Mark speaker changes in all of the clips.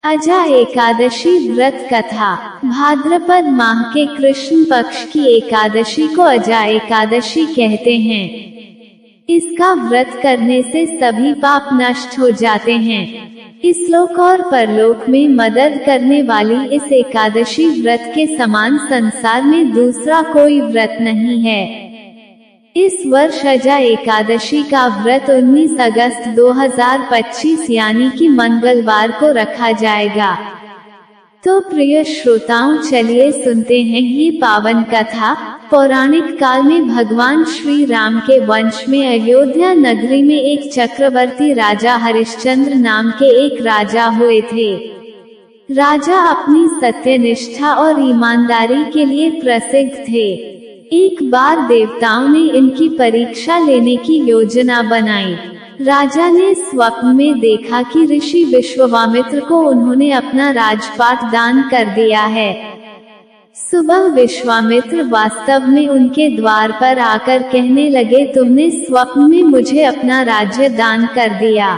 Speaker 1: अजा एकादशी व्रत कथा। भाद्रपद माह के कृष्ण पक्ष की एकादशी को अजा एकादशी कहते हैं। इसका व्रत करने से सभी पाप नष्ट हो जाते हैं। इस लोक और परलोक में मदद करने वाली इस एकादशी व्रत के समान संसार में दूसरा कोई व्रत नहीं है। इस वर्ष अजा एकादशी का व्रत 19 अगस्त 2025 यानी कि मंगलवार को रखा जाएगा। तो प्रिय श्रोताओं, चलिए सुनते हैं ये पावन कथा। पौराणिक काल में भगवान श्री राम के वंश में अयोध्या नगरी में एक चक्रवर्ती राजा हरिश्चंद्र नाम के एक राजा हुए थे। राजा अपनी सत्यनिष्ठा और ईमानदारी के लिए प्रसिद्ध थे। एक बार देवताओं ने इनकी परीक्षा लेने की योजना बनाई। राजा ने स्वप्न में देखा कि ऋषि विश्वामित्र को उन्होंने अपना राजपाट दान कर दिया है। सुबह विश्वामित्र वास्तव में उनके द्वार पर आकर कहने लगे, तुमने स्वप्न में मुझे अपना राज्य दान कर दिया।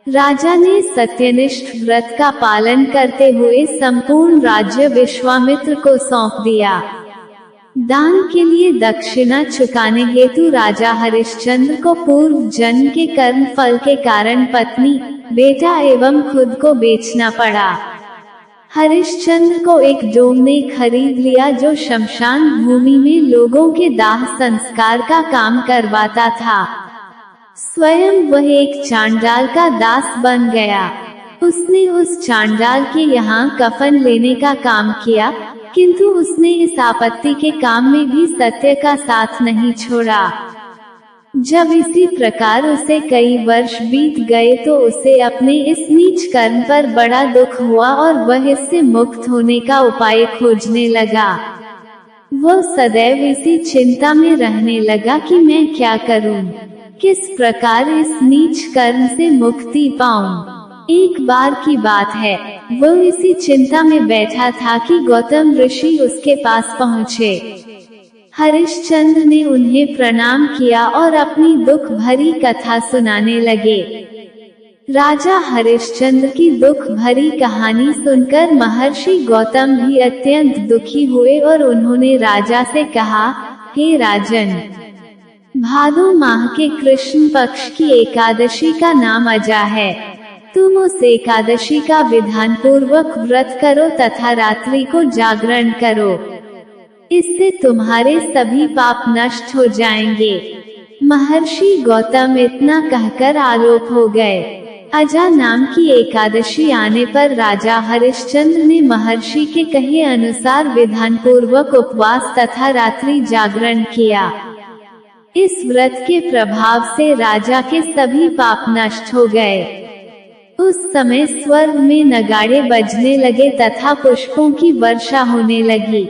Speaker 1: राजा ने सत्यनिष्ठ व्रत का पालन करते हुए संपूर्ण राज्य विश्वामित्र को सौंप दिया। दान के लिए दक्षिणा चुकाने हेतु राजा हरिश्चंद्र को पूर्व जन्म के कर्म फल के कारण पत्नी, बेटा एवं खुद को बेचना पड़ा। हरिश्चंद्र को एक डोम ने खरीद लिया जो शमशान भूमि में लोगों के दाह संस्कार का काम करवाता था। स्वयं वह एक चांडाल का दास बन गया। उसने उस चांडाल के यहाँ कफन लेने का काम किया, किंतु उसने इस आपत्ति के काम में भी सत्य का साथ नहीं छोड़ा। जब इसी प्रकार उसे कई वर्ष बीत गए तो उसे अपने इस नीच कर्म पर बड़ा दुख हुआ और वह इससे मुक्त होने का उपाय खोजने लगा। वह सदैव इसी चिंता में रहने लगा कि मैं क्या करूं, किस प्रकार इस नीच कर्म से मुक्ति पाऊं। एक बार की बात है, वह इसी चिंता में बैठा था कि गौतम ऋषि उसके पास पहुँचे। हरिश्चंद्र ने उन्हें प्रणाम किया और अपनी दुख भरी कथा सुनाने लगे। राजा हरिश्चंद्र की दुख भरी कहानी सुनकर महर्षि गौतम भी अत्यंत दुखी हुए और उन्होंने राजा से कहा, हे राजन, भादो माह के कृष्ण पक्ष की एकादशी का नाम अजा है। तुम उस एकादशी का विधान पूर्वक व्रत करो तथा रात्रि को जागरण करो। इससे तुम्हारे सभी पाप नष्ट हो जाएंगे। महर्षि गौतम इतना कहकर आलोक हो गए। अजा नाम की एकादशी आने पर राजा हरिश्चंद्र ने महर्षि के कहे अनुसार विधान पूर्वक उपवास तथा रात्रि जागरण किया। इस व्रत के प्रभाव से राजा के सभी पाप नष्ट हो गए। उस समय स्वर्ग में नगाड़े बजने लगे तथा पुष्पों की वर्षा होने लगी।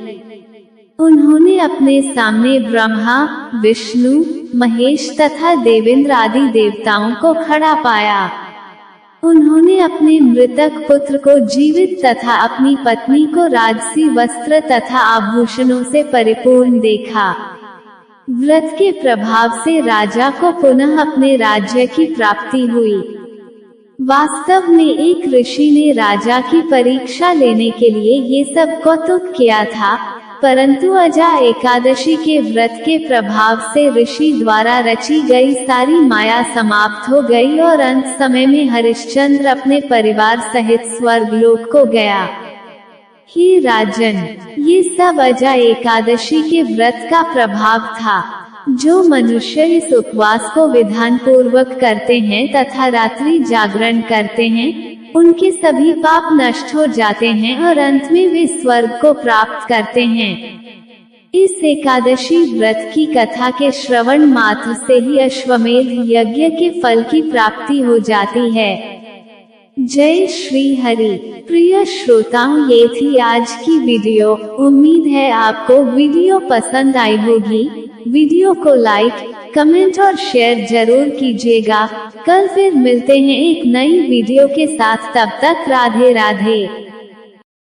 Speaker 1: उन्होंने अपने सामने ब्रह्मा, विष्णु, महेश तथा देवेंद्र आदि देवताओं को खड़ा पाया। उन्होंने अपने मृतक पुत्र को जीवित तथा अपनी पत्नी को राजसी वस्त्र तथा आभूषणों से परिपूर्ण देखा। व्रत के प्रभाव से राजा को पुनः अपने राज्य की प्राप्ति हुई। वास्तव में एक ऋषि ने राजा की परीक्षा लेने के लिए ये सब कौतुक किया था, परंतु अजा एकादशी के व्रत के प्रभाव से ऋषि द्वारा रची गई सारी माया समाप्त हो गई और अंत समय में हरिश्चंद्र अपने परिवार सहित स्वर्गलोक को गया। हे राजन, ये सब अजा एकादशी के व्रत का प्रभाव था। जो मनुष्य इस उपवास को विधान पूर्वक करते हैं तथा रात्रि जागरण करते हैं, उनके सभी पाप नष्ट हो जाते हैं और अंत में वे स्वर्ग को प्राप्त करते हैं। इस एकादशी व्रत की कथा के श्रवण मात्र से ही अश्वमेध यज्ञ के फल की प्राप्ति हो जाती है। जय श्री हरि। प्रिय श्रोताओं, ये थी आज की वीडियो। उम्मीद है आपको वीडियो पसंद आई होगी। वीडियो को लाइक, कमेंट और शेयर जरूर कीजिएगा। कल फिर मिलते हैं एक नई वीडियो के साथ। तब तक राधे राधे।